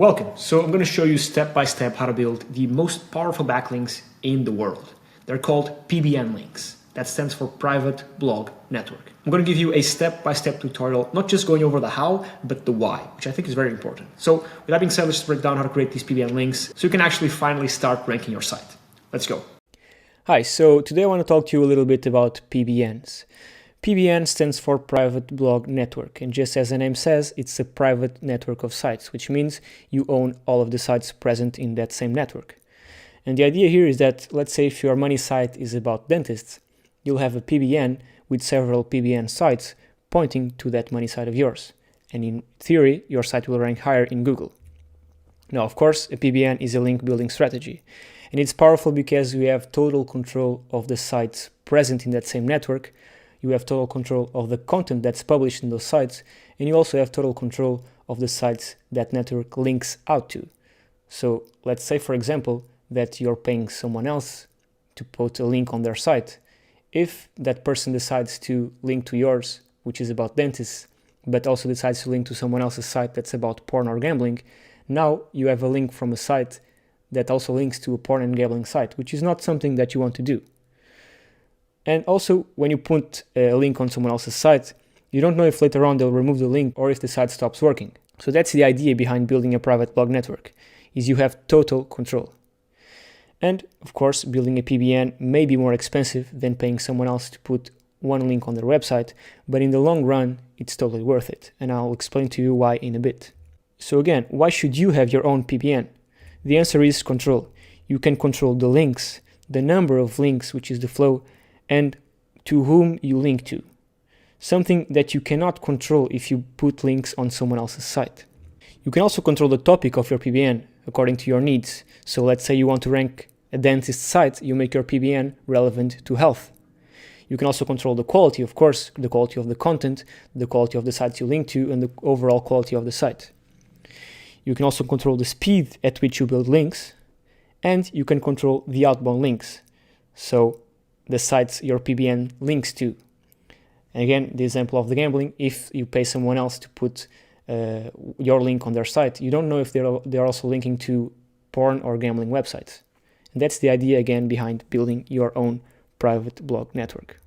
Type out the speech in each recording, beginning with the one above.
Welcome. So I'm going to show you step by step how to build the most powerful backlinks in the world. They're called PBN links. That stands for Private Blog Network. I'm going to give you a step-by-step tutorial, not just going over the how, but the why, which I think is very important. So with that being said, let's break down how to create these PBN links so you can actually finally start ranking your site. Let's go. Hi, so today I want to talk to you a little bit about PBNs. PBN stands for Private Blog Network, and just as the name says, it's a private network of sites, which means you own all of the sites present in that same network. And the idea here is that, let's say if your money site is about dentists, you'll have a PBN with several PBN sites pointing to that money site of yours. And in theory, your site will rank higher in Google. Now, of course, a PBN is a link building strategy. And it's powerful because we have total control of the sites present in that same network. You have total control of the content that's published in those sites, and you also have total control of the sites that network links out to. So let's say, for example, that you're paying someone else to put a link on their site. If that person decides to link to yours, which is about dentists, but also decides to link to someone else's site that's about porn or gambling, now you have a link from a site that also links to a porn and gambling site, which is not something that you want to do. And also, when you put a link on someone else's site, you don't know if later on they'll remove the link or if the site stops working. So that's the idea behind building a private blog network, is you have total control. And of course, building a PBN may be more expensive than paying someone else to put one link on their website, but in the long run, it's totally worth it. And I'll explain to you why in a bit. So again, why should you have your own PBN? The answer is control. You can control the links, the number of links, which is the flow, and to whom you link to. Something that you cannot control if you put links on someone else's site. You can also control the topic of your PBN according to your needs. So let's say you want to rank a dentist site, you make your PBN relevant to health. You can also control the quality, of course, the quality of the content, the quality of the sites you link to, and the overall quality of the site. You can also control the speed at which you build links, and you can control the outbound links. So the sites your PBN links to. And again, the example of the gambling, if you pay someone else to put your link on their site, you don't know if they're also linking to porn or gambling websites. And that's the idea again behind building your own private blog network.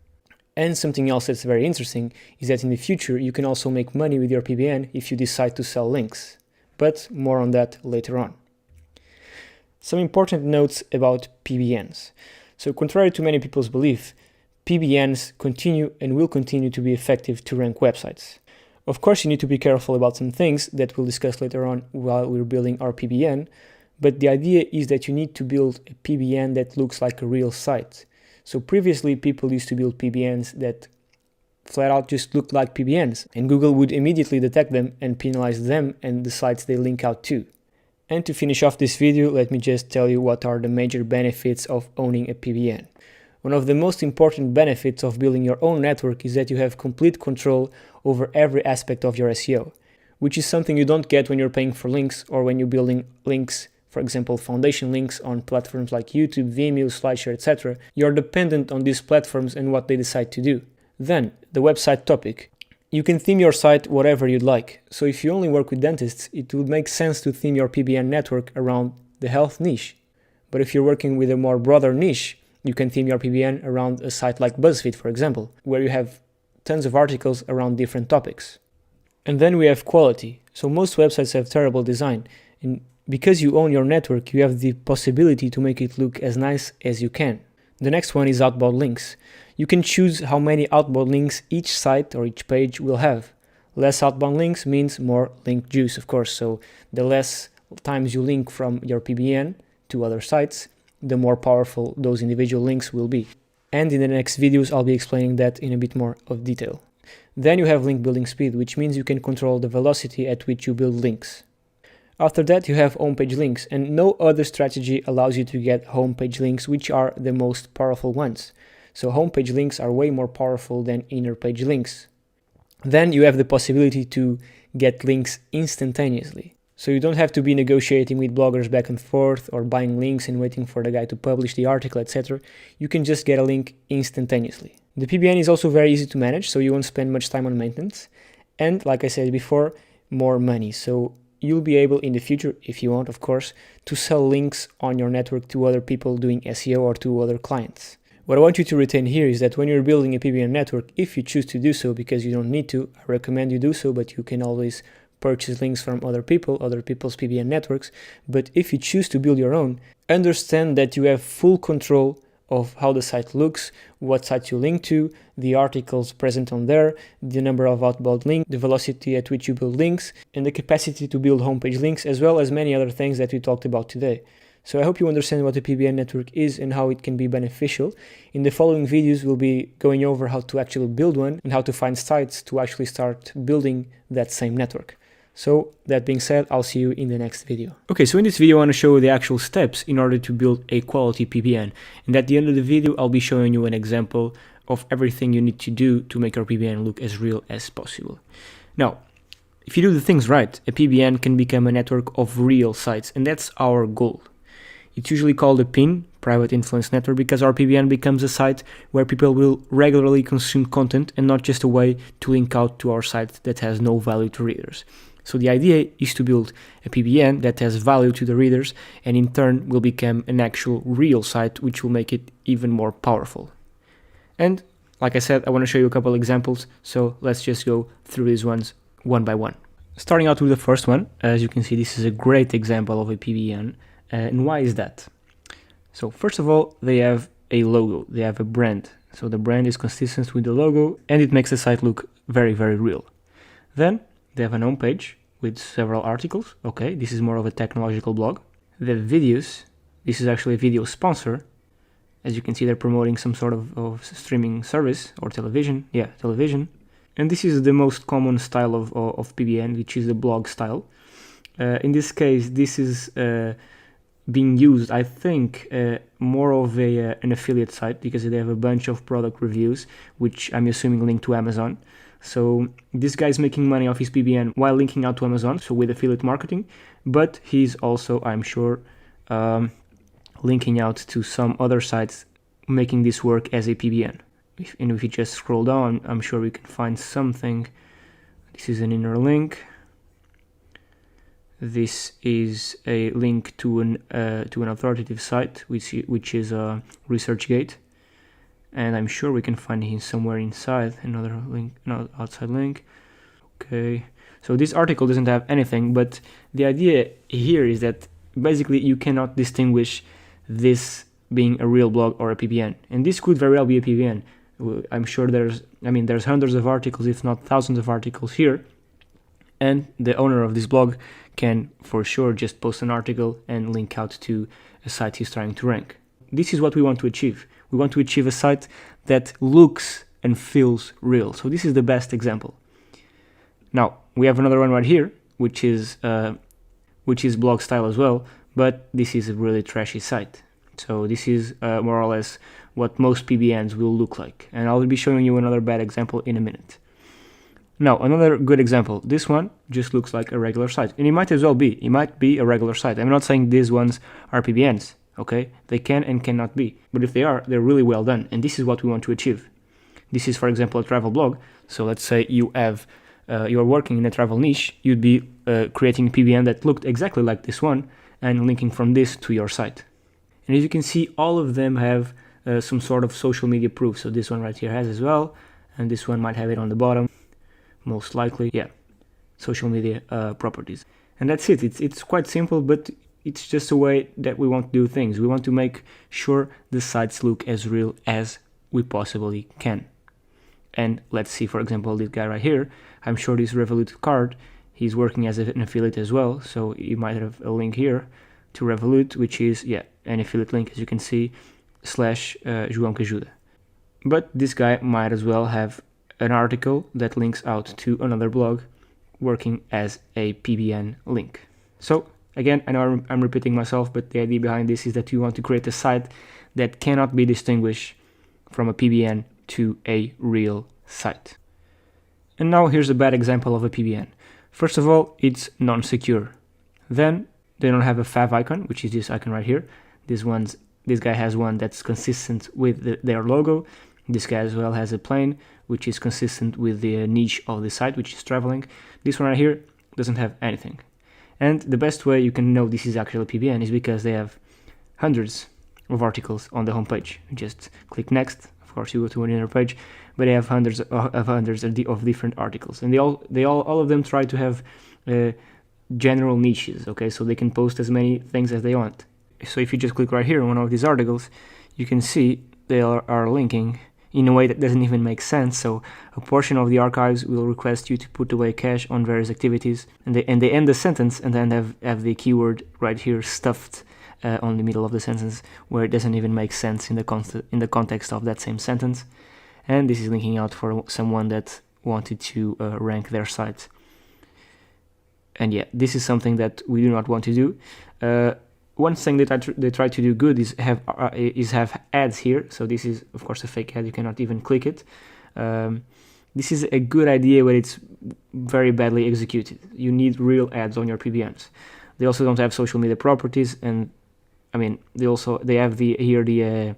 And something else that's very interesting is that in the future you can also make money with your PBN if you decide to sell links. But more on that later on. Some important notes about PBNs. So contrary to many people's belief, PBNs continue and will continue to be effective to rank websites. Of course, you need to be careful about some things that we'll discuss later on while we're building our PBN, but the idea is that you need to build a PBN that looks like a real site. So previously, people used to build PBNs that flat out just looked like PBNs, and Google would immediately detect them and penalize them and the sites they link out to. And to finish off this video, let me just tell you what are the major benefits of owning a PBN. One of the most important benefits of building your own network is that you have complete control over every aspect of your SEO, which is something you don't get when you're paying for links or when you're building links, for example, foundation links on platforms like YouTube, Vimeo, SlideShare, etc. You're dependent on these platforms and what they decide to do. Then, the website topic. You can theme your site whatever you'd like. So if you only work with dentists, it would make sense to theme your PBN network around the health niche. But if you're working with a more broader niche, you can theme your PBN around a site like BuzzFeed, for example, where you have tons of articles around different topics. And then we have quality. So most websites have terrible design. And because you own your network, you have the possibility to make it look as nice as you can. The next one is outbound links. You can choose how many outbound links each site or each page will have. Less outbound links means more link juice, of course. So the less times you link from your PBN to other sites, the more powerful those individual links will be. And in the next videos, I'll be explaining that in a bit more of detail. Then you have link building speed, which means you can control the velocity at which you build links. After that, you have homepage links, and no other strategy allows you to get homepage links, which are the most powerful ones. So homepage links are way more powerful than inner page links. Then you have the possibility to get links instantaneously. So you don't have to be negotiating with bloggers back and forth or buying links and waiting for the guy to publish the article, etc. You can just get a link instantaneously. The PBN is also very easy to manage, so you won't spend much time on maintenance. And like I said before, more money. So you'll be able in the future, if you want, of course, to sell links on your network to other people doing SEO or to other clients. What I want you to retain here is that when you're building a PBN network, if you choose to do so, because you don't need to, I recommend you do so, but you can always purchase links from other people's PBN networks. But if you choose to build your own, understand that you have full control of how the site looks, what site you link to, the articles present on there, the number of outbound links, the velocity at which you build links, and the capacity to build homepage links, as well as many other things that we talked about today. So I hope you understand what a PBN network is and how it can be beneficial. In the following videos, we'll be going over how to actually build one and how to find sites to actually start building that same network. So that being said, I'll see you in the next video. Okay, so in this video, I want to show you the actual steps in order to build a quality PBN. And at the end of the video, I'll be showing you an example of everything you need to do to make your PBN look as real as possible. Now, if you do the things right, a PBN can become a network of real sites, and that's our goal. It's usually called a PIN, Private Influence Network, because our PBN becomes a site where people will regularly consume content and not just a way to link out to our site that has no value to readers. So the idea is to build a PBN that has value to the readers and in turn will become an actual real site, which will make it even more powerful. And like I said, I want to show you a couple examples, so let's just go through these ones one by one. Starting out with the first one, as you can see, this is a great example of a PBN. And why is that? So first of all, they have a logo, they have a brand. So the brand is consistent with the logo and it makes the site look very, very real. Then they have an homepage with several articles. Okay, this is more of a technological blog. They have videos. This is actually a video sponsor. As you can see, they're promoting some sort of streaming service or television. Yeah, television. And this is the most common style of PBN, which is the blog style. In this case, this is being used, I think, more of an affiliate site because they have a bunch of product reviews, which I'm assuming link to Amazon. So this guy's making money off his PBN while linking out to Amazon, so with affiliate marketing, but he's also, I'm sure, linking out to some other sites, making this work as a PBN. If you just scroll down, I'm sure we can find something. This is an inner link. This is a link to an authoritative site, which is ResearchGate, and I'm sure we can find it somewhere inside. Another link, another outside link. Okay, so this article doesn't have anything, but the idea here is that basically you cannot distinguish this being a real blog or a PBN, and this could very well be a PBN. I'm sure there's hundreds of articles, if not thousands of articles here, and the owner of this blog can for sure just post an article and link out to a site he's trying to rank. This is what we want to achieve. We want to achieve a site that looks and feels real. So this is the best example. Now we have another one right here, which is blog style as well, but this is a really trashy site. So this is more or less what most PBNs will look like, and I'll be showing you another bad example in a minute. Now, another good example, this one just looks like a regular site, and it might as well be. It might be a regular site. I'm not saying these ones are PBNs, okay? They can and cannot be, but if they are, they're really well done, and this is what we want to achieve. This is, for example, a travel blog. So let's say you are working in a travel niche, you'd be creating a PBN that looked exactly like this one and linking from this to your site. And as you can see, all of them have some sort of social media proof. So this one right here has as well, and this one might have it on the bottom. Most likely, yeah, social media properties. And that's it. It's quite simple, but it's just a way that we want to do things. We want to make sure the sites look as real as we possibly can. And let's see, for example, this guy right here. I'm sure this Revolut card, he's working as an affiliate as well. So you might have a link here to Revolut, which is, yeah, an affiliate link, as you can see, / João que ajuda. But this guy might as well have an article that links out to another blog working as a PBN link. So again, I know I'm repeating myself, but the idea behind this is that you want to create a site that cannot be distinguished from a PBN to a real site. And now here's a bad example of a PBN. First of all, it's non-secure. Then they don't have a fav icon, which is this icon right here. This guy has one that's consistent with their logo. This guy as well has a plane, which is consistent with the niche of the site, which is traveling. This one right here doesn't have anything. And the best way you can know this is actually a PBN is because they have hundreds of articles on the homepage. You just click next. Of course, you go to another page, but they have hundreds of different articles, and all of them try to have general niches. Okay, so they can post as many things as they want. So if you just click right here on one of these articles, you can see they are linking in a way that doesn't even make sense. So a portion of the archives will request you to put away cash on various activities, and they end the sentence and then have the keyword right here stuffed on the middle of the sentence, where it doesn't even make sense in the context of that same sentence. And this is linking out for someone that wanted to rank their site. And yeah, this is something that we do not want to do. One thing that they try to do good is have ads here. So this is of course a fake ad. You cannot even click it. This is a good idea, but it's very badly executed. You need real ads on your PBNs. They also don't have social media properties, and I mean they have the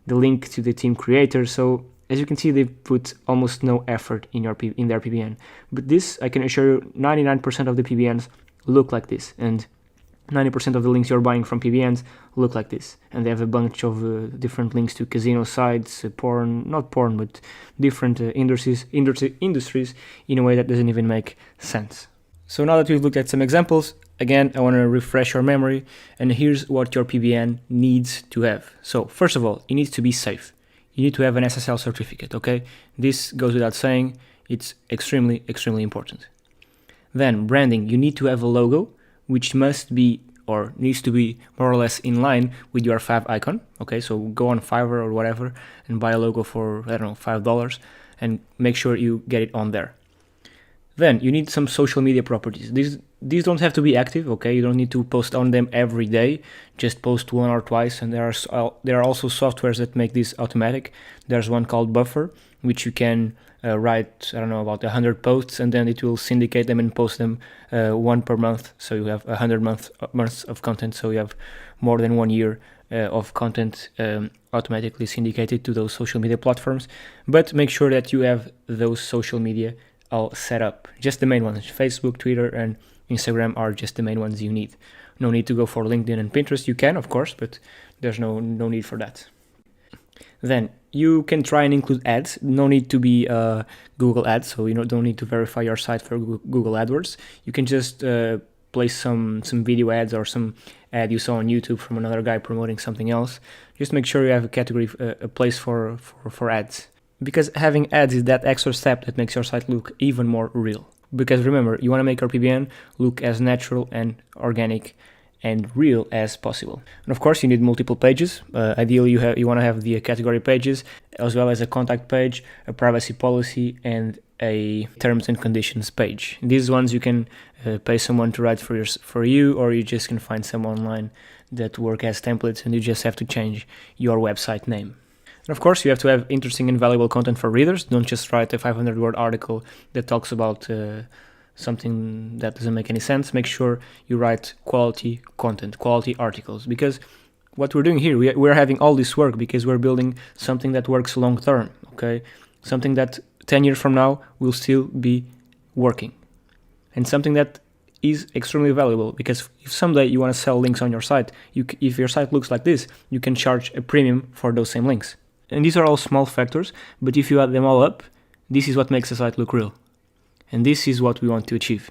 link to the team creator. So as you can see, they've put almost no effort in their PBN. But this, I can assure you, 99% of the PBNs look like this, and 90% of the links you're buying from PBNs look like this. And they have a bunch of different links to casino sites, not porn, but different industries in a way that doesn't even make sense. So now that we've looked at some examples, again, I want to refresh your memory, and here's what your PBN needs to have. So first of all, it needs to be safe. You need to have an SSL certificate, okay? This goes without saying. It's extremely, extremely important. Then branding, you need to have a logo which must be or needs to be more or less in line with your fav icon, okay? So go on Fiverr or whatever and buy a logo for, I don't know, $5 and make sure you get it on there. Then you need some social media properties. These don't have to be active, okay? You don't need to post on them every day. Just post one or twice, and there are also softwares that make this automatic. There's one called Buffer, which you can write, I don't know, about 100 posts, and then it will syndicate them and post them one per month. So you have 100 months of content. So you have more than 1 year of content automatically syndicated to those social media platforms. But make sure that you have those social media all set up. Just the main ones. Facebook, Twitter, and Instagram are just the main ones you need. No need to go for LinkedIn and Pinterest. You can, of course, but there's no need for that. Then you can try and include ads. No need to be Google ads, so you don't need to verify your site for Google AdWords. You can just place some video ads or some ad you saw on YouTube from another guy promoting something else. Just make sure you have a category, a place for ads. Because having ads is that extra step that makes your site look even more real. Because remember, you want to make your PBN look as natural and organic and real as possible. And of course, you need multiple pages. Ideally, you want to have the category pages, as well as a contact page, a privacy policy, and a terms and conditions page. These ones you can pay someone to write for you, or you just can find some online that work as templates, and you just have to change your website name. And of course, you have to have interesting and valuable content for readers. Don't just write a 500-word article that talks about something that doesn't make any sense. Make sure you write quality content, quality articles. Because what we're doing here, we're having all this work because we're building something that works long term, okay? Something that 10 years from now will still be working. And something that is extremely valuable, because if someday you want to sell links on your site, if your site looks like this, you can charge a premium for those same links. And these are all small factors, but if you add them all up, this is what makes a site look real. And this is what we want to achieve.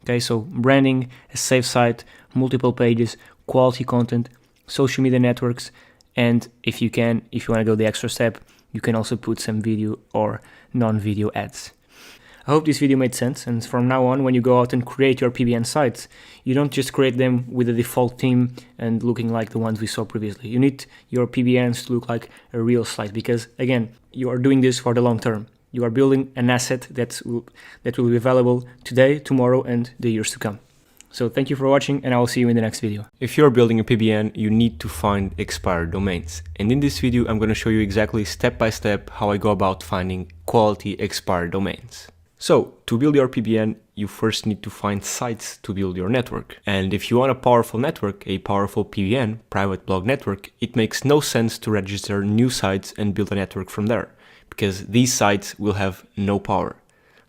Okay, so branding, a safe site, multiple pages, quality content, social media networks, and if you want to go the extra step, you can also put some video or non-video ads. I hope this video made sense, and from now on, when you go out and create your PBN sites, you don't just create them with a default theme and looking like the ones we saw previously. You need your PBNs to look like a real site, because again, you are doing this for the long term. You are building an asset that will be available today, tomorrow, and the years to come. So thank you for watching, and I will see you in the next video. If you're building a PBN, you need to find expired domains. And in this video, I'm going to show you exactly step by step how I go about finding quality expired domains. So, to build your PBN, you first need to find sites to build your network. And if you want a powerful network, a powerful PBN, private blog network, it makes no sense to register new sites and build a network from there, because these sites will have no power.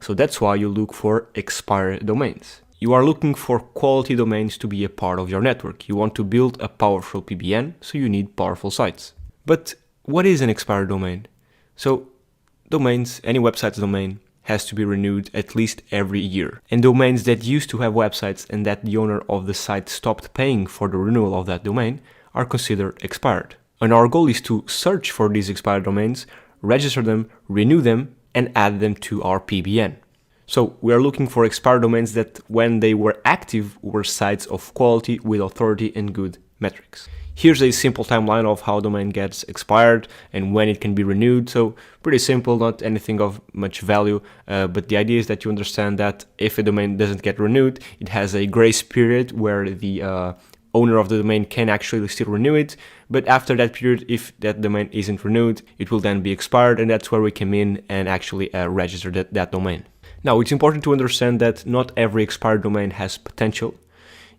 So that's why you look for expired domains. you are looking for quality domains to be a part of your network. You want to build a powerful PBN, so you need powerful sites. But what is an expired domain? So domains, any website's domain, has to be renewed at least every year. And domains that used to have websites and that the owner of the site stopped paying for the renewal of that domain are considered expired. And our goal is to search for these expired domains, register them, renew them, and add them to our PBN. So we are looking for expired domains that, when they were active, were sites of quality with authority and good metrics. Here's a simple timeline of how a domain gets expired and when it can be renewed. So pretty simple, not anything of much value, but the idea is that you understand that if a domain doesn't get renewed, it has a grace period where the owner of the domain can actually still renew it. But after that period, if that domain isn't renewed, it will then be expired, and that's where we come in and actually register that domain. Now, it's important to understand that not every expired domain has potential,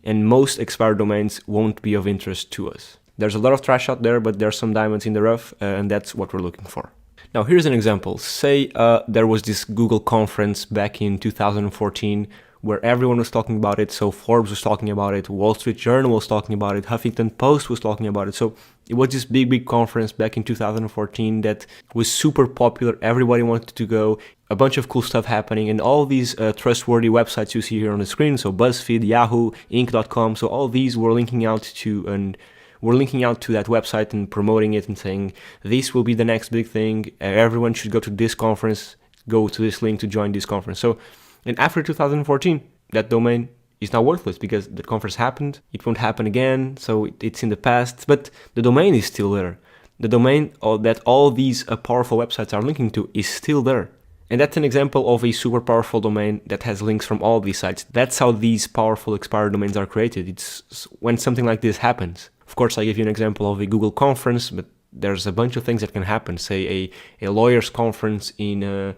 and most expired domains won't be of interest to us. There's a lot of trash out there, but there's some diamonds in the rough, and that's what we're looking for. Now, here's an example. Say there was this Google conference back in 2014 where everyone was talking about it. So Forbes was talking about it, Wall Street Journal was talking about it, Huffington Post was talking about it. So it was this big conference back in 2014 that was super popular. Everybody wanted to go. A bunch of cool stuff happening, and all these trustworthy websites you see here on the screen, so BuzzFeed, Yahoo, Inc.com, so all these were linking out to that website and promoting it and saying, this will be the next big thing, everyone should go to this conference, go to this link to join this conference. So, and after 2014, that domain is now worthless because the conference happened, it won't happen again, so it's in the past, but the domain is still there. The domain that all these powerful websites are linking to is still there. And that's an example of a super powerful domain that has links from all these sites. That's how these powerful expired domains are created. It's when something like this happens. Of course, I give you an example of a Google conference, but there's a bunch of things that can happen. Say a lawyer's conference in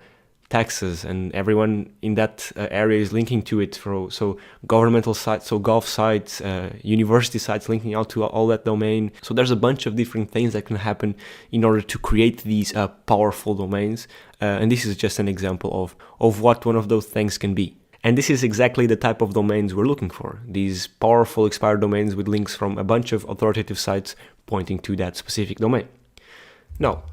Texas, and everyone in that area is linking to it. So governmental sites, so golf sites, university sites linking out to all that domain. So there's a bunch of different things that can happen in order to create these powerful domains. And this is just an example of what one of those things can be. And this is exactly the type of domains we're looking for. These powerful expired domains with links from a bunch of authoritative sites pointing to that specific domain. Now,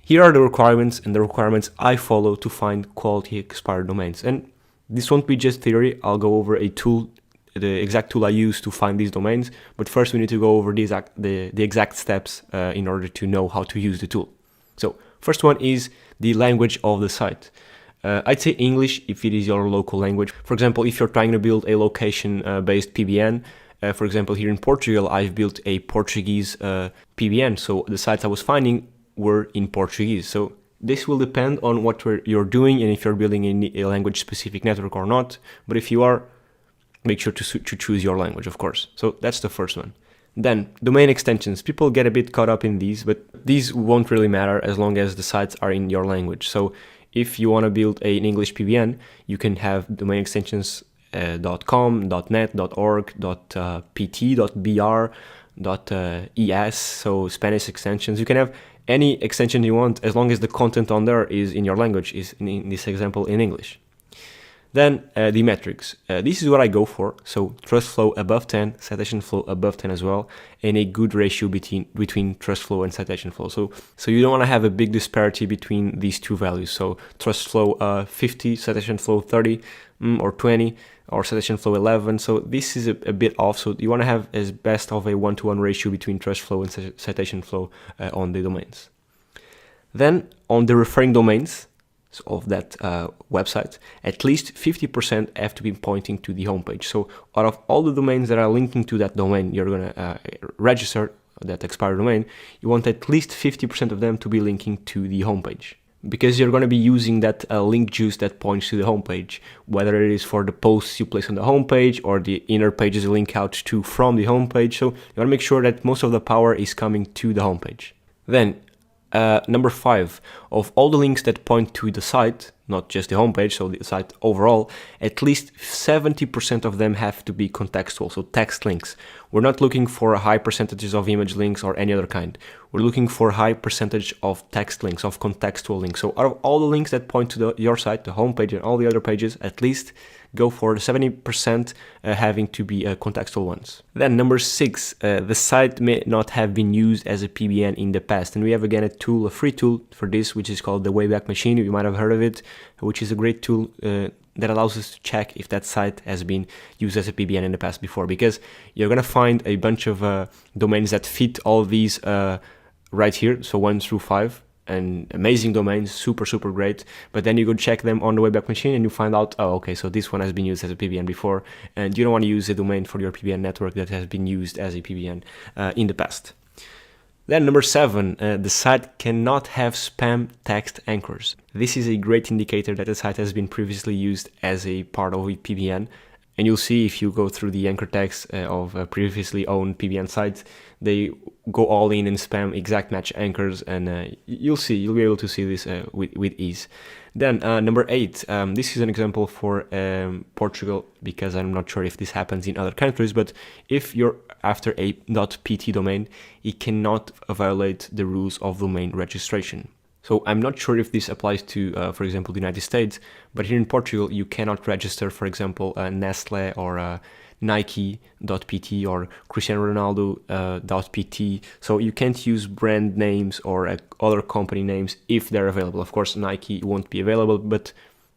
here are the requirements and the requirements I follow to find quality expired domains. And this won't be just theory. I'll go over a tool, the exact tool I use to find these domains. But first we need to go over the exact steps in order to know how to use the tool. So first one is the language of the site. I'd say English if it is your local language. For example, if you're trying to build a location-based PBN, for example, here in Portugal, I've built a Portuguese PBN. So the sites I was finding were in Portuguese. So this will depend on what you're doing and if you're building a language-specific network or not. But if you are, make sure to choose your language, of course. So that's the first one. Then, domain extensions. People get a bit caught up in these, but these won't really matter as long as the sites are in your language. So if you want to build an English PBN, you can have domain extensions .com, .net, .org, .pt, .br, .es, so Spanish extensions. You can have any extension you want as long as the content on there is in your language, is in this example in English. Then the metrics. This is what I go for. So trust flow above 10, citation flow above 10 as well, and a good ratio between trust flow and citation flow. So you don't want to have a big disparity between these two values. So trust flow 50, citation flow 30, or 20, or citation flow 11. So this is a bit off. So you want to have as best of a 1-to-1 ratio between trust flow and citation flow on the domains. Then on the referring domains of that website, at least 50% have to be pointing to the homepage. So out of all the domains that are linking to that domain, you're going to register that expired domain, you want at least 50% of them to be linking to the homepage. Because you're going to be using that link juice that points to the homepage, whether it is for the posts you place on the homepage or the inner pages you link out to from the homepage. So you want to make sure that most of the power is coming to the homepage. Then number 5, of all the links that point to the site, not just the homepage, so the site overall, at least 70% of them have to be contextual, so text links. We're not looking for high percentages of image links or any other kind. We're looking for high percentage of text links, of contextual links. So out of all the links that point to your site, the homepage and all the other pages, at least go for 70% having to be contextual ones. Then number 6, the site may not have been used as a PBN in the past. And we have again a free tool for this, which is called the Wayback Machine. You might have heard of it, which is a great tool that allows us to check if that site has been used as a PBN in the past before, because you're going to find a bunch of domains that fit all these right here, so 1 through 5, and amazing domains, super great, but then you go check them on the Wayback Machine and you find out, oh okay, so this one has been used as a PBN before, and you don't want to use a domain for your PBN network that has been used as a PBN in the past. Then number 7, the site cannot have spam text anchors. This is a great indicator that the site has been previously used as a part of a PBN. And you'll see if you go through the anchor text of previously owned PBN sites, they go all in and spam exact match anchors, and you'll be able to see this with ease. Then number 8, this is an example for Portugal, because I'm not sure if this happens in other countries, but if you're after a .pt domain, it cannot violate the rules of domain registration. So I'm not sure if this applies to, for example, the United States, but here in Portugal, you cannot register, for example, Nestle or Nike.pt or Cristiano Ronaldo.pt. So you can't use brand names or other company names if they're available. Of course, Nike won't be available, but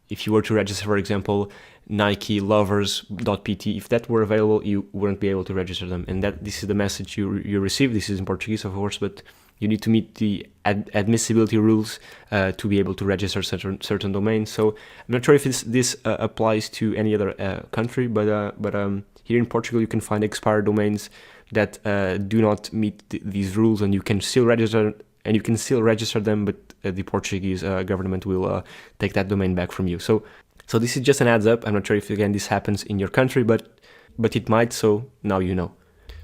if you were to register, for example, Nike lovers.pt, if that were available, you wouldn't be able to register them. And this is the message you receive. This is in Portuguese, of course, but you need to meet the admissibility rules to be able to register certain domains. So I'm not sure if this applies to any other country, but here in Portugal you can find expired domains that do not meet these rules, and you can still register them, but the Portuguese government will take that domain back from you. So this is just an heads up. I'm not sure if again this happens in your country, but it might. So now you know.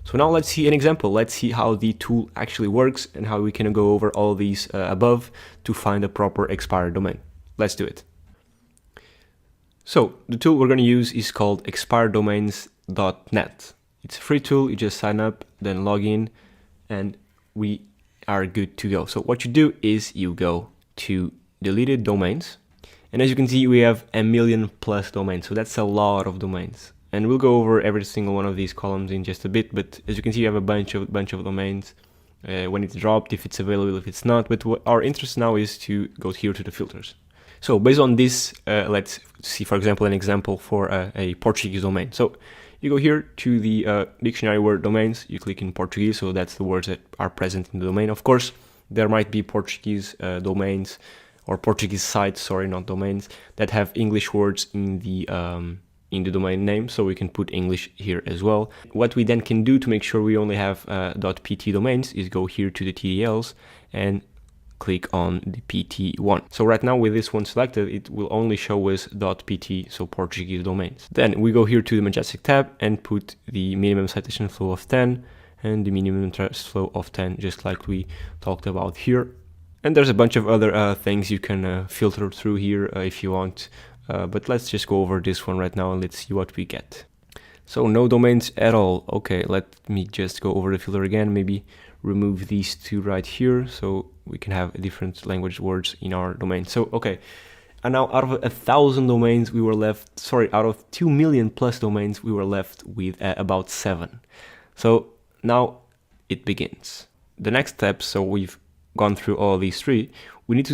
So now let's see an example. Let's see how the tool actually works and how we can go over all these above to find a proper expired domain. Let's do it. So the tool we're going to use is called expireddomains.net. It's a free tool. You just sign up, then log in, and we are good to go. So what you do is you go to deleted domains, and as you can see, we have 1 million plus domains. So that's a lot of domains. And we'll go over every single one of these columns in just a bit, but as you can see, you have a bunch of domains, when it's dropped, if it's available, if it's not. But what our interest now is to go here to the filters. So based on this, let's see, for example, an example for a Portuguese domain. So you go here to the dictionary word domains, you click in Portuguese, so that's the words that are present in the domain. Of course, there might be Portuguese domains or Portuguese sites, sorry, not domains, that have English words in the domain name, so we can put English here as well. What we then can do to make sure we only have .pt domains is go here to the TDLs and click on the PT one. So right now with this one selected, it will only show us .pt, so Portuguese domains. Then we go here to the Majestic tab and put the minimum citation flow of 10 and the minimum interest flow of 10, just like we talked about here. And there's a bunch of other things you can filter through here if you want. But let's just go over this one right now and let's see what we get. So no domains at all. Okay, let me just go over the filter again, maybe remove these two right here so we can have different language words in our domain. So, okay, and now out of 1,000 domains, we were left, sorry, out of 2 million plus domains, we were left with about 7. So now it begins. The next step, so we've gone through all these 3, we need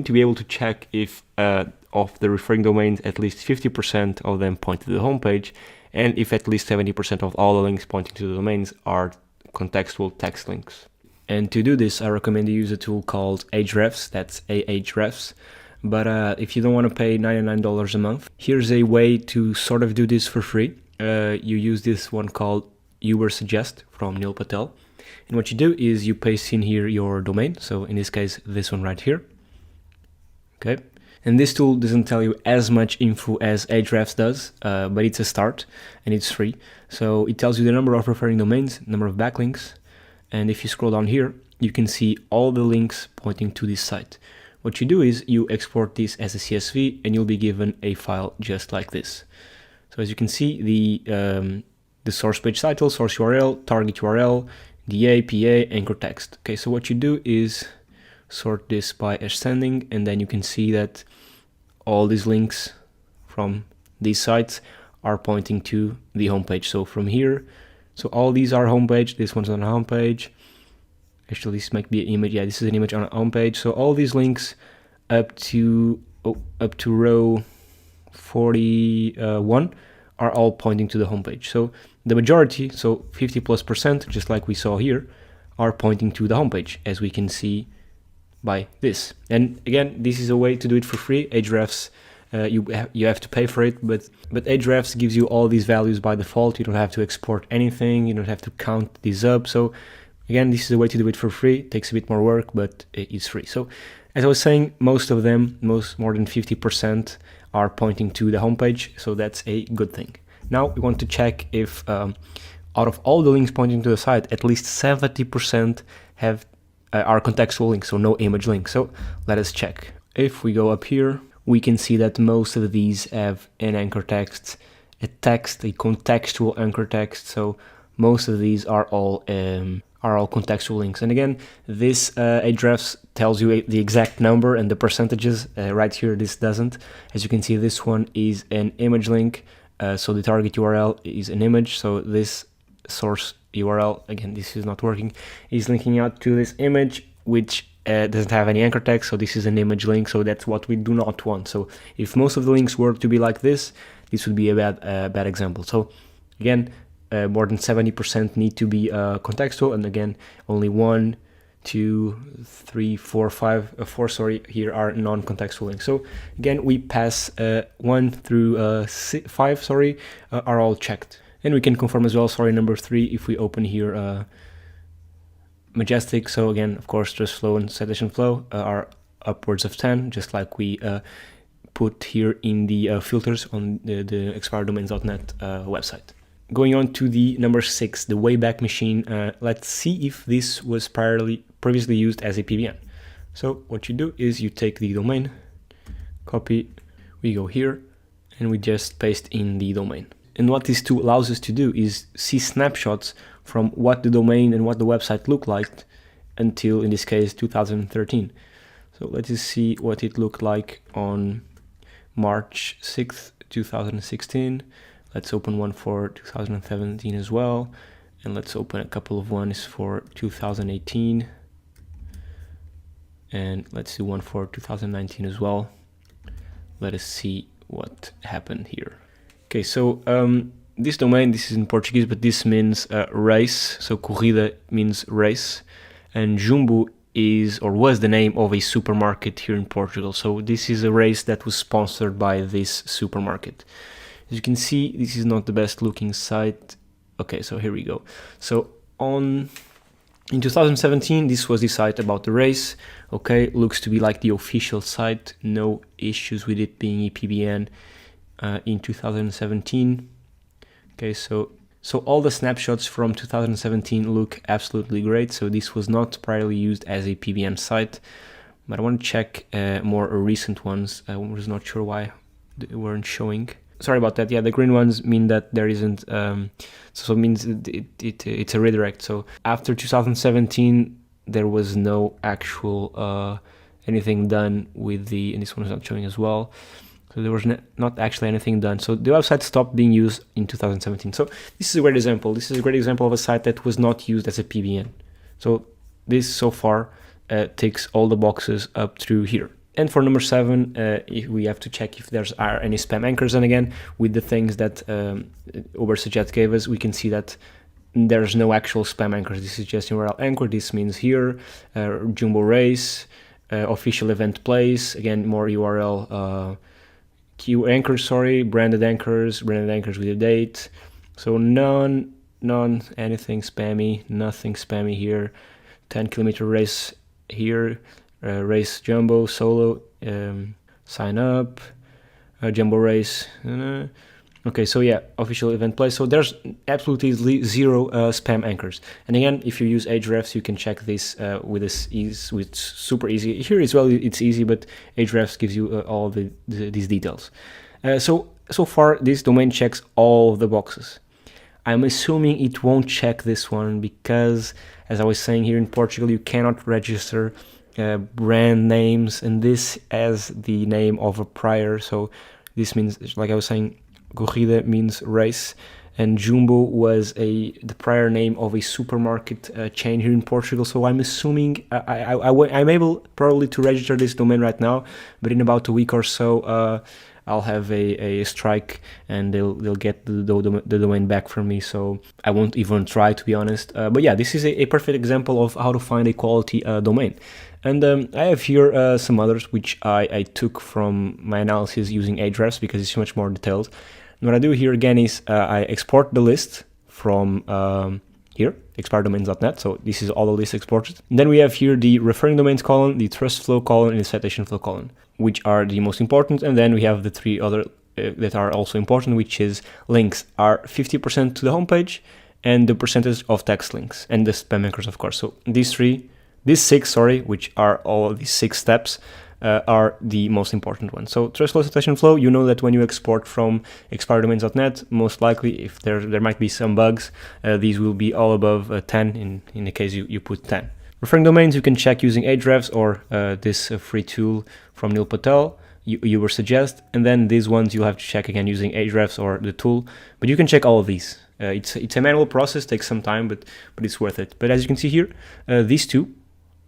to be able to check if of the referring domains, at least 50% of them point to the homepage, and if at least 70% of all the links pointing to the domains are contextual text links. And to do this, I recommend you use a tool called Ahrefs, that's Ahrefs. But if you don't want to pay $99 a month, here's a way to sort of do this for free. You use this one called Ubersuggest from Neil Patel. And what you do is you paste in here your domain. So in this case, this one right here. Okay. And this tool doesn't tell you as much info as Ahrefs does, but it's a start and it's free. So it tells you the number of referring domains, number of backlinks. And if you scroll down here, you can see all the links pointing to this site. What you do is you export this as a CSV and you'll be given a file just like this. So as you can see, the source page title, source URL, target URL, DA, PA, anchor text. Okay, so what you do is sort this by ascending, and then you can see that all these links from these sites are pointing to the homepage. So from here, so all these are homepage, this one's on a homepage. Actually, this might be an image. Yeah, this is an image on a homepage. So all these links up to row 41 are all pointing to the homepage. So the majority, so 50+%, just like we saw here, are pointing to the homepage, as we can see by this. And again, this is a way to do it for free. Ahrefs, you have to pay for it, but Ahrefs gives you all these values by default. You don't have to export anything. You don't have to count these up. So again, this is a way to do it for free. It takes a bit more work, but it's free. So as I was saying, most of them, more than 50%, are pointing to the homepage. So that's a good thing. Now we want to check if out of all the links pointing to the site, at least 70% are contextual links, so no image links. So let us check. If we go up here, we can see that most of these have an anchor text, a contextual anchor text. So most of these are all contextual links. And again, this Ahrefs tells you the exact number and the percentages. Right here, this doesn't. As you can see, this one is an image link. So the target URL is an image. So this source URL, again, this is not working, is linking out to this image, which doesn't have any anchor text. So this is an image link. So that's what we do not want. So if most of the links were to be like this would be a bad example. So again, more than 70% need to be contextual, and again, only 1, 2, 3, 4, 4 here are non-contextual links. So again, we pass 1 through 5 are all checked, and we can confirm as well. Number 3, if we open here Majestic. So again, of course, just flow and citation flow are upwards of 10, just like we put here in the filters on the expireddomains.net website. Going on to the number 6, the Wayback Machine. Let's see if this was previously used as a PBN. So what you do is you take the domain, copy, we go here, and we just paste in the domain. And what this tool allows us to do is see snapshots from what the domain and what the website looked like until, in this case, 2013. So let's just see what it looked like on March 6th, 2016. Let's open one for 2017 as well. And let's open a couple of ones for 2018. And let's do one for 2019 as well. Let us see what happened here. Okay, so this domain, this is in Portuguese, but this means race. So corrida means race. And Jumbo is or was the name of a supermarket here in Portugal. So this is a race that was sponsored by this supermarket. As you can see, this is not the best looking site. Okay, so here we go. So in 2017, this was the site about the race. Okay, looks to be like the official site. No issues with it being a PBN in 2017. Okay, so all the snapshots from 2017 look absolutely great. So this was not priorly used as a PBN site, but I want to check more recent ones. I was not sure why they weren't showing. Sorry about that. Yeah, the green ones mean that there isn't, so it means it's a redirect. So after 2017, there was no actual anything done with and this one is not showing as well. So there was not actually anything done. So the website stopped being used in 2017. So this is a great example. This is a great example of a site that was not used as a PBN. So this so far ticks all the boxes up through here. And for number 7, we have to check if there are any spam anchors. And again, with the things that Ubersuggest gave us, we can see that there's no actual spam anchors. This is just URL anchor. This means here, Jumbo Race, official event place. Again, more URL key anchors, branded anchors with a date. So none, anything spammy, nothing spammy here. 10-kilometer race here. Race Jumbo solo, sign up, Jumbo race. Okay, so yeah, official event place. So there's absolutely zero spam anchors. And again, if you use Ahrefs, you can check this with super easy. Here as well, it's easy, but Ahrefs gives you all these details. So far, this domain checks all the boxes. I'm assuming it won't check this one because, as I was saying, here in Portugal, you cannot register brand names and this as the name of a prior. So this means, like I was saying, corrida means race, and Jumbo was the prior name of a supermarket chain here in Portugal. So I'm assuming I'm able probably to register this domain right now, but in about a week or so I'll have a strike and they'll get the domain back from me. So I won't even try, to be honest. But yeah, this is a perfect example of how to find a quality domain. And I have here some others which I took from my analysis using Ahrefs because it's much more detailed. And what I do here again is I export the list from here, expireddomains.net. So this is all the list exported. And then we have here the referring domains column, the trust flow column, and the citation flow column, which are the most important. And then we have the three other that are also important, which is links are 50% to the homepage and the percentage of text links and the spam anchors, of course. So these six, which are all these 6 steps, are the most important ones. So trust flow, citation flow, you know that when you export from expireddomains.net, most likely, if there might be some bugs, these will be all above 10 in the case you put 10. Referring domains you can check using Ahrefs or this free tool from Neil Patel you were suggest, and then these ones you'll have to check again using Ahrefs or the tool, but you can check all of these. It's a manual process, takes some time, but it's worth it. But as you can see here, these two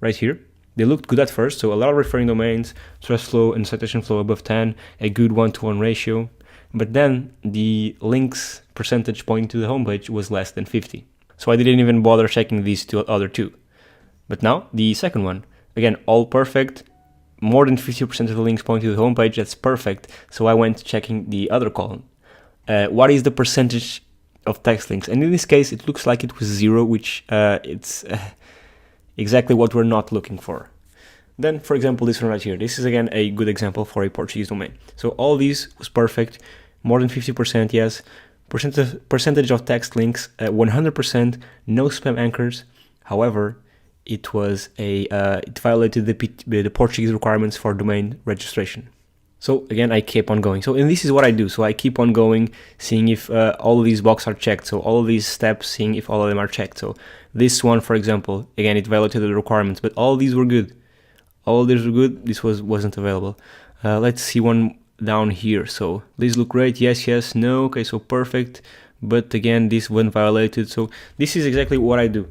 right here, they looked good at first, so a lot of referring domains, trust flow and citation flow above 10, a good 1-to-1 ratio, but then the links percentage pointing to the homepage was less than 50. So I didn't even bother checking these other two. But now, the second one, again, all perfect, more than 50% of the links pointing to the homepage, that's perfect. So I went checking the other column. What is the percentage of text links? And in this case, it looks like it was 0, which it's exactly what we're not looking for. Then, for example, this one right here. This is, again, a good example for a Portuguese domain. So all these was perfect. More than 50%, yes. Percentage of text links, 100%. No spam anchors. However, it violated the Portuguese requirements for domain registration. So again, I keep on going. And this is what I do. So I keep on going, seeing if all of these boxes are checked. So all of these steps, seeing if all of them are checked. So this one, for example, again, it violated the requirements, but all these were good. All of these were good. This wasn't available. Let's see one down here. So these look great. Yes, yes, no. Okay, so perfect. But again, this one violated. So this is exactly what I do.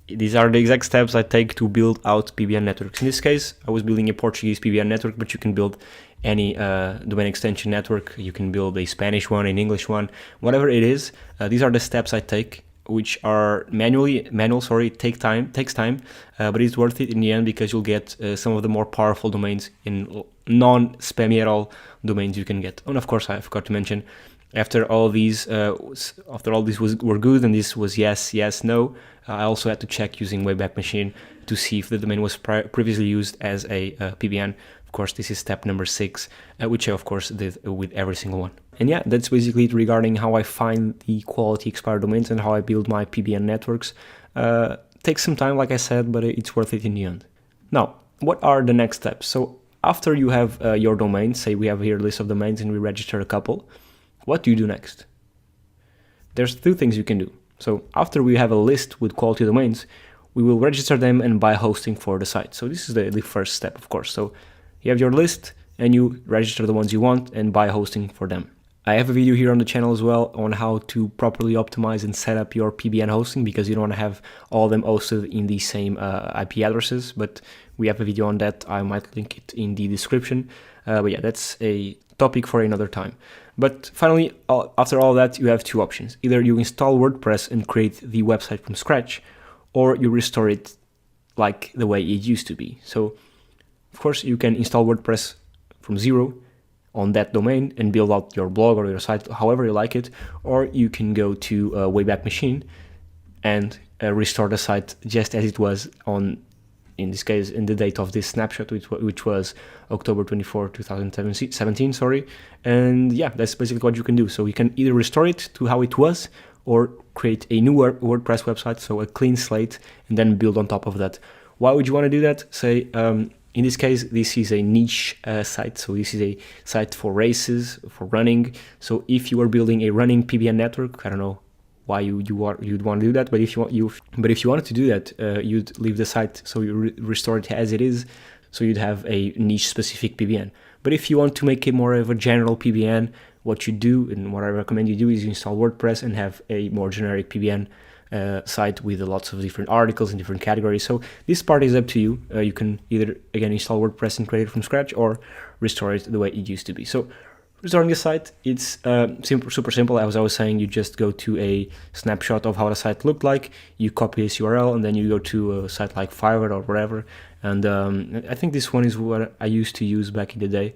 These are the exact steps I take to build out PBN networks. In this case, I was building a Portuguese PBN network, but you can build any domain extension network. You can build a Spanish one, an English one, whatever it is. These are the steps I take, which are takes time, but it's worth it in the end because you'll get some of the more powerful domains in non-spammy at all domains you can get. And of course, I forgot to mention, after all these were good and this was yes, no, I also had to check using Wayback Machine to see if the domain was previously used as a PBN. Of course, this is step number 6, which I of course did with every single one. And yeah, that's basically it regarding how I find the quality expired domains and how I build my PBN networks. Takes some time, like I said, but it's worth it in the end. Now, what are the next steps? So after you have your domain, say we have here a list of domains and we register a couple, what do you do next? There's 2 things you can do. So after we have a list with quality domains, we will register them and buy hosting for the site. So this is the first step, of course. So you have your list and you register the ones you want and buy hosting for them. I have a video here on the channel as well on how to properly optimize and set up your PBN hosting, because you don't want to have all of them hosted in the same IP addresses, but we have a video on that. I might link it in the description. But yeah, that's a topic for another time. But finally, after all that, you have 2 options. Either you install WordPress and create the website from scratch, or you restore it like the way it used to be. So, of course, you can install WordPress from 0 on that domain and build out your blog or your site however you like it, or you can go to Wayback Machine and restore the site just as it was on, in this case, in the date of this snapshot, which was October 24, 2017, and yeah, that's basically what you can do. So you can either restore it to how it was or create a new WordPress website, so a clean slate, and then build on top of that. Why would you want to do that? Say, in this case, this is a niche site, so this is a site for races, for running. So if you are building a running PBN network, I don't know why you'd want to do that, but if you wanted to do that, you'd leave the site, so you restore it as it is, so you'd have a niche specific PBN. But if you want to make it more of a general PBN, what you do and what I recommend you do is you install WordPress and have a more generic PBN site with lots of different articles in different categories. So this part is up to you. You can either, again, install WordPress and create it from scratch or restore it the way it used to be. So restoring the site, it's super simple. As I was saying, you just go to a snapshot of how the site looked like, you copy this URL, and then you go to a site like Fiverr or whatever. And I think this one is what I used to use back in the day.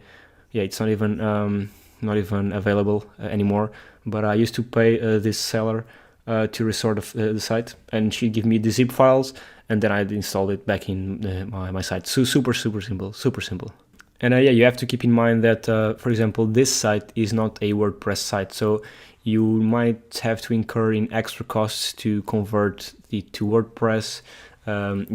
Yeah, it's not even available anymore, but I used to pay this seller to restore the site, and she'd give me the zip files, and then I'd install it back in my site. So super simple. And yeah, you have to keep in mind that, for example, this site is not a WordPress site, so you might have to incur in extra costs to convert it to WordPress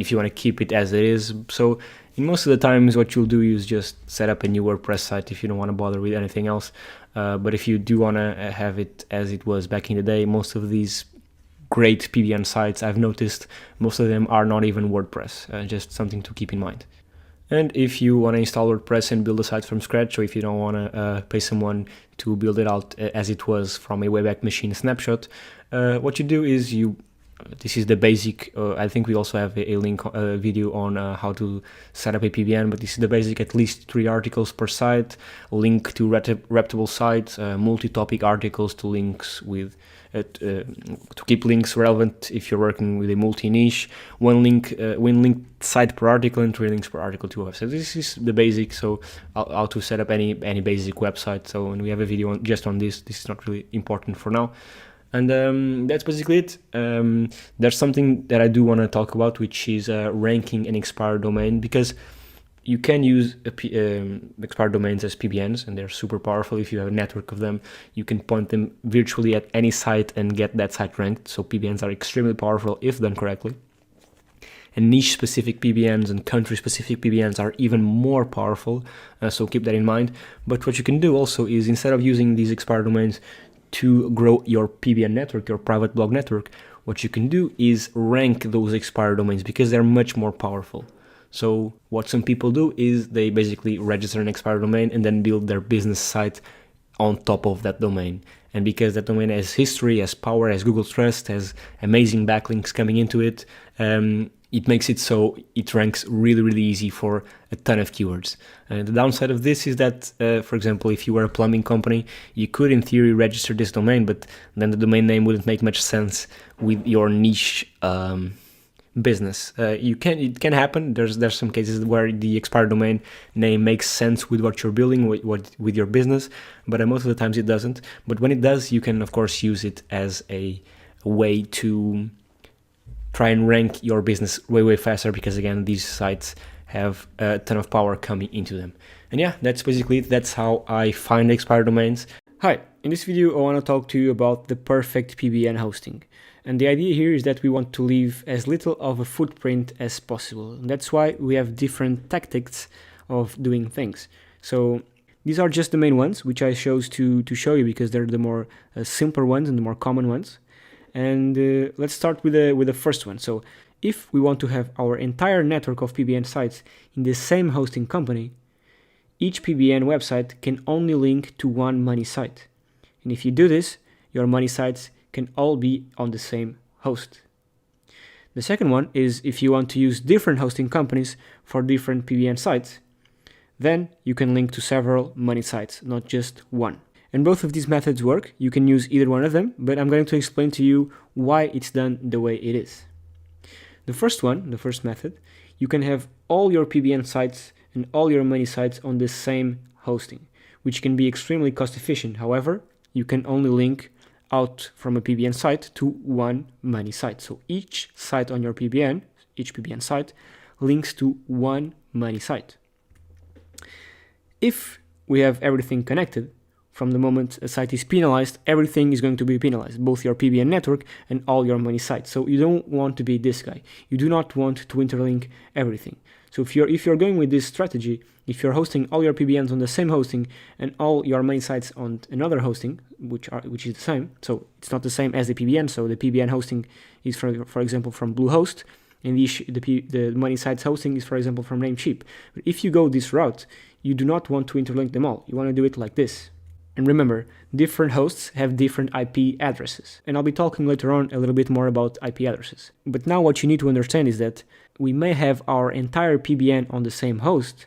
if you want to keep it as it is. So in most of the times, what you'll do is just set up a new WordPress site if you don't want to bother with anything else. But if you do want to have it as it was back in the day, most of these great PBN sites, I've noticed, most of them are not even WordPress, just something to keep in mind. And if you want to install WordPress and build a site from scratch, or if you don't want to pay someone to build it out as it was from a Wayback Machine snapshot, what you do is this is the basic. I think we also have a link, video on how to set up a PBN, but this is the basic: at least 3 articles per site, link to reputable sites, multi-topic articles to links with to keep links relevant if you're working with a multi-niche, one linked site per article, and 3 links per article to a website. This is the basic. So how to set up any basic website. So when we have a video just on this is not really important for now. And that's basically it. There's something that I do want to talk about, which is ranking an expired domain, because you can use expired domains as PBNs, and they're super powerful. If you have a network of them, you can point them virtually at any site and get that site ranked. So PBNs are extremely powerful if done correctly. And niche-specific PBNs and country-specific PBNs are even more powerful, so keep that in mind. But what you can do also is, instead of using these expired domains to grow your PBN network, your private blog network, what you can do is rank those expired domains, because they're much more powerful. So what some people do is they basically register an expired domain and then build their business site on top of that domain. And because that domain has history, has power, has Google trust, has amazing backlinks coming into it, it makes it so it ranks really easy for a ton of keywords. The downside of this is that, for example, if you were a plumbing company, you could in theory register this domain, but then the domain name wouldn't make much sense with your niche business. It can happen. There's some cases where the expired domain name makes sense with what you're building, with your business, but most of the times it doesn't. But when it does, you can of course use it as a way to try and rank your business way faster, because again, these sites have a ton of power coming into them. And yeah, that's basically it. That's how I find expired domains. Hi, in this video I want to talk to you about the perfect PBN hosting. And the idea here is that we want to leave as little of a footprint as possible. And that's why we have different tactics of doing things. So these are just the main ones, which I chose to show you because they're the more simpler ones and the more common ones. And let's start with the first one. So if we want to have our entire network of PBN sites in the same hosting company, each PBN website can only link to one money site. And if you do this, your money sites can all be on the same host. The second one is if you want to use different hosting companies for different PBN sites, then you can link to several money sites, not just one. And both of these methods work. You can use either one of them, but I'm going to explain to you why it's done the way it is. The first method, you can have all your PBN sites and all your money sites on the same hosting, which can be extremely cost efficient. However, you can only link out from a PBN site to one money site. So each site on your PBN, each PBN site links to one money site. If we have everything connected, from the moment a site is penalized, everything is going to be penalized, both your PBN network and all your money sites. So you don't want to be this guy. You do not want to interlink everything. So if you're going with this strategy, if you're hosting all your PBNs on the same hosting and all your money sites on another hosting, which is the same, so it's not the same as the PBN. So the PBN hosting is for example from Bluehost, and the money sites hosting is, for example, from Namecheap. But if you go this route, you do not want to interlink them all. You want to do it like this. And remember, different hosts have different IP addresses. And I'll be talking later on a little bit more about IP addresses. But now what you need to understand is that we may have our entire PBN on the same host,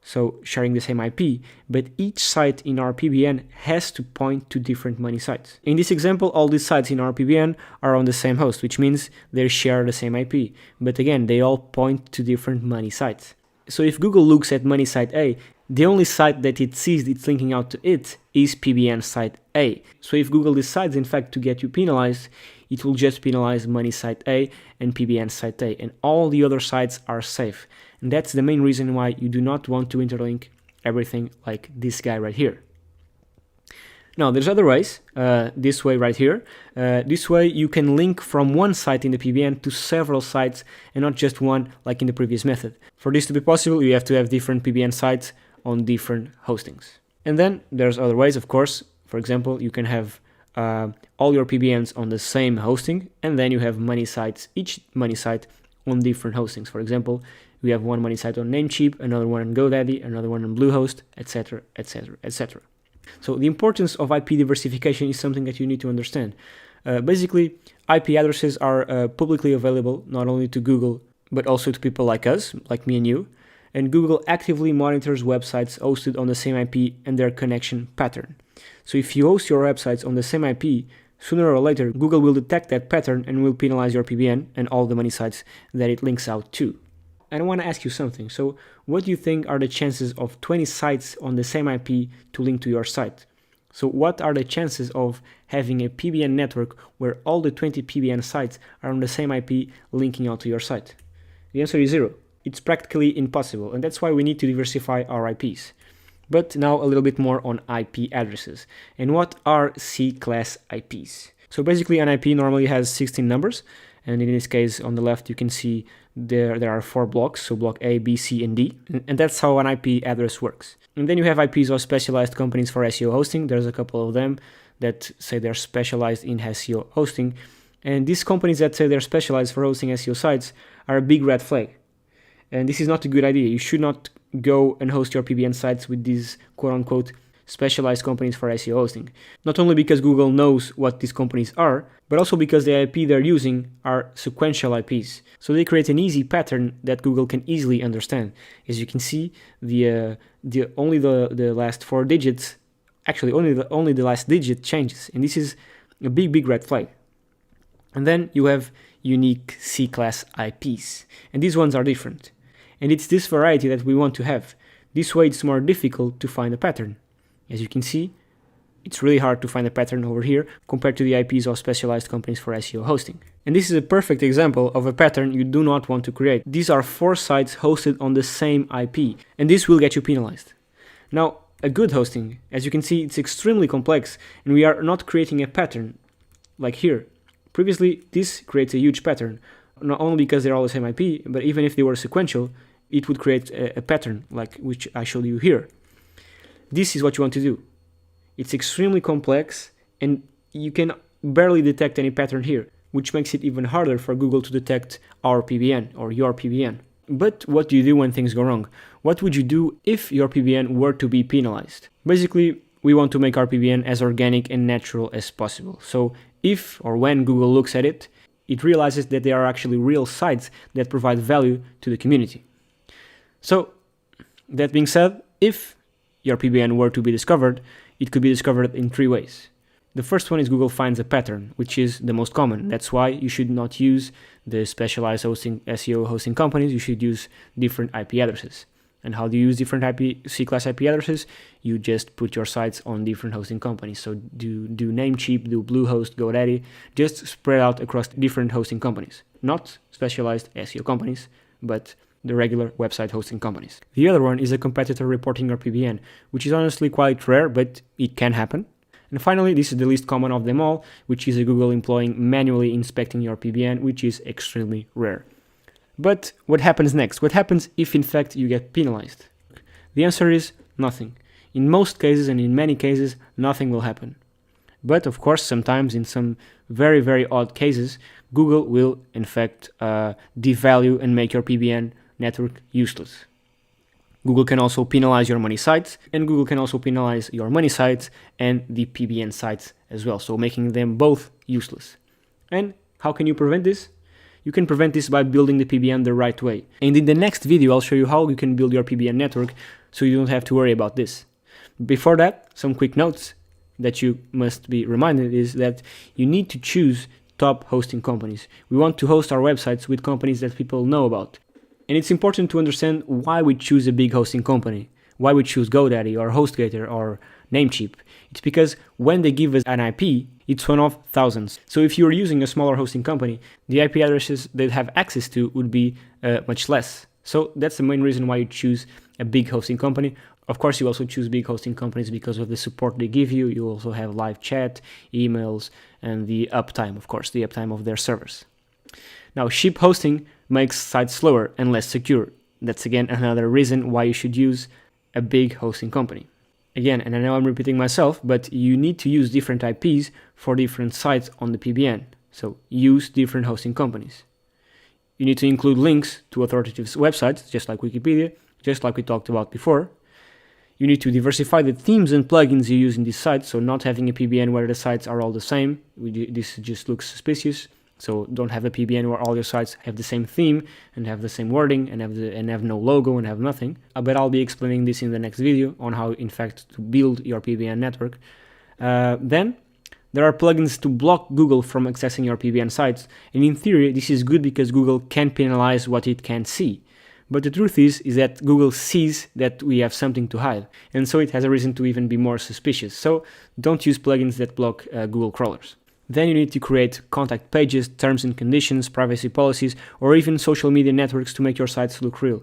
so sharing the same IP, but each site in our PBN has to point to different money sites. In this example, all these sites in our PBN are on the same host, which means they share the same IP. But again, they all point to different money sites. So if Google looks at money site A, the only site that it sees it's linking out to it is PBN site A. So if Google decides in fact to get you penalized, it will just penalize money site A and PBN site A, and all the other sites are safe. And that's the main reason why you do not want to interlink everything like this guy right here. Now there's other ways, this way right here. This way you can link from one site in the PBN to several sites and not just one like in the previous method. For this to be possible, you have to have different PBN sites on different hostings. And then there's other ways, of course. For example, you can have all your PBNs on the same hosting, and then you have money sites, each money site on different hostings. For example, we have one money site on Namecheap, another one on GoDaddy, another one on Bluehost, etc., etc., etc. So the importance of IP diversification is something that you need to understand. Basically, IP addresses are publicly available not only to Google, but also to people like us, like me and you. And Google actively monitors websites hosted on the same IP and their connection pattern. So if you host your websites on the same IP, sooner or later, Google will detect that pattern and will penalize your PBN and all the money sites that it links out to. And I want to ask you something. So what do you think are the chances of 20 sites on the same IP to link to your site? So what are the chances of having a PBN network where all the 20 PBN sites are on the same IP linking out to your site? The answer is 0. It's practically impossible, and that's why we need to diversify our IPs. But now a little bit more on IP addresses. And what are C-class IPs? So basically an IP normally has 16 numbers, and in this case on the left you can see there are 4 blocks, so block A, B, C, and D, and that's how an IP address works. And then you have IPs of specialized companies for SEO hosting. There's a couple of them that say they're specialized in SEO hosting, and these companies that say they're specialized for hosting SEO sites are a big red flag. And this is not a good idea. You should not go and host your PBN sites with these quote-unquote specialized companies for SEO hosting. Not only because Google knows what these companies are, but also because the IP they're using are sequential IPs. So they create an easy pattern that Google can easily understand. As you can see, only the last 4 digits, actually only the last digit changes, and this is a big red flag. And then you have unique C-class IPs, and these ones are different. And it's this variety that we want to have. This way it's more difficult to find a pattern. As you can see, it's really hard to find a pattern over here compared to the IPs of specialized companies for SEO hosting. And this is a perfect example of a pattern you do not want to create. These are 4 sites hosted on the same IP, and this will get you penalized. Now, a good hosting, as you can see, it's extremely complex, and we are not creating a pattern like here. Previously, this creates a huge pattern, not only because they're all the same IP, but even if they were sequential, it would create a pattern like which I showed you here. This is what you want to do. It's extremely complex, and you can barely detect any pattern here, which makes it even harder for Google to detect our PBN or your PBN. But what do you do when things go wrong? What would you do if your PBN were to be penalized? Basically, we want to make our PBN as organic and natural as possible. So if or when Google looks at it, it realizes that they are actually real sites that provide value to the community. So that being said, if your PBN were to be discovered, it could be discovered in 3 ways. The first one is Google finds a pattern, which is the most common. That's why you should not use the specialized hosting SEO hosting companies. You should use different IP addresses. And how do you use different C-class IP addresses? You just put your sites on different hosting companies. So do Namecheap, do Bluehost, GoDaddy, just spread out across different hosting companies. Not specialized SEO companies, but the regular website hosting companies. The other one is a competitor reporting your PBN, which is honestly quite rare, but it can happen. And finally, this is the least common of them all, which is a Google employee manually inspecting your PBN, which is extremely rare. But what happens next? What happens if in fact you get penalized? The answer is nothing. In most cases and in many cases, nothing will happen. But of course, sometimes in some very odd cases, Google will in fact devalue and make your PBN network useless. Google can also penalize your money sites, and Google can also penalize your money sites and the PBN sites as well, so making them both useless. And how can you prevent this? You can prevent this by building the PBN the right way. And in the next video, I'll show you how you can build your PBN network so you don't have to worry about this. Before that, some quick notes that you must be reminded is that you need to choose top hosting companies. We want to host our websites with companies that people know about. And it's important to understand why we choose a big hosting company, why we choose GoDaddy or HostGator or Namecheap. It's because when they give us an IP, it's one of thousands. So if you're using a smaller hosting company, the IP addresses they have access to would be much less. So that's the main reason why you choose a big hosting company. Of course, you also choose big hosting companies because of the support they give you. You also have live chat, emails, and the uptime, of course, the uptime of their servers. Now, cheap hosting makes sites slower and less secure. That's again another reason why you should use a big hosting company. Again, and I know I'm repeating myself, but you need to use different IPs for different sites on the PBN. So use different hosting companies. You need to include links to authoritative websites, just like Wikipedia, just like we talked about before. You need to diversify the themes and plugins you use in these sites, so not having a PBN where the sites are all the same. This just looks suspicious. So don't have a PBN where all your sites have the same theme and have the same wording and have no logo and have nothing. But I'll be explaining this in the next video on how, in fact, to build your PBN network. Then there are plugins to block Google from accessing your PBN sites. And in theory, this is good because Google can penalize what it can see. But the truth is that Google sees that we have something to hide. And so it has a reason to even be more suspicious. So don't use plugins that block Google crawlers. Then you need to create contact pages, terms and conditions, privacy policies, or even social media networks to make your sites look real.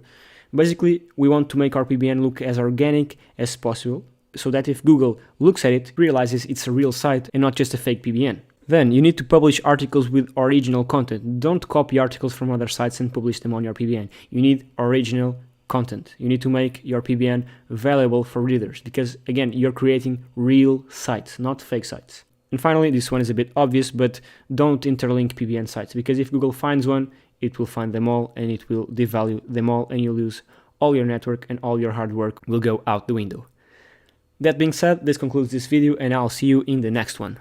Basically, we want to make our PBN look as organic as possible, so that if Google looks at it, realizes it's a real site and not just a fake PBN. Then you need to publish articles with original content. Don't copy articles from other sites and publish them on your PBN. You need original content. You need to make your PBN valuable for readers because, again, you're creating real sites, not fake sites. And finally, this one is a bit obvious, but don't interlink PBN sites because if Google finds one, it will find them all and it will devalue them all and you'll lose all your network and all your hard work will go out the window. That being said, this concludes this video and I'll see you in the next one.